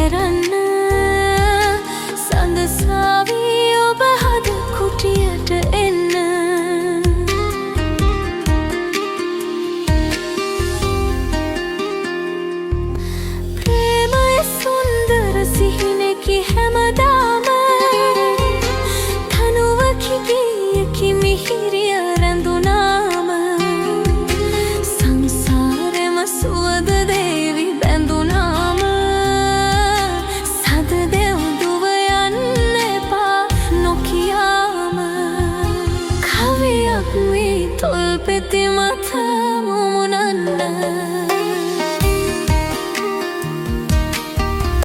හැරන්න සඳසාවී ඔබ හද කුටියට එන්න ප්‍රේමය සුන්දර සිහිනෙකි හැමදාම තනුවකි ගීයකි මිහිරිය රැඳුනාම සංසාරෙම සුවද දේවි බැඳුනාම සද දෙව්දුව යන්න එපා නොකියාම කවියක් වී තොල් පෙති මත මුමුණන්න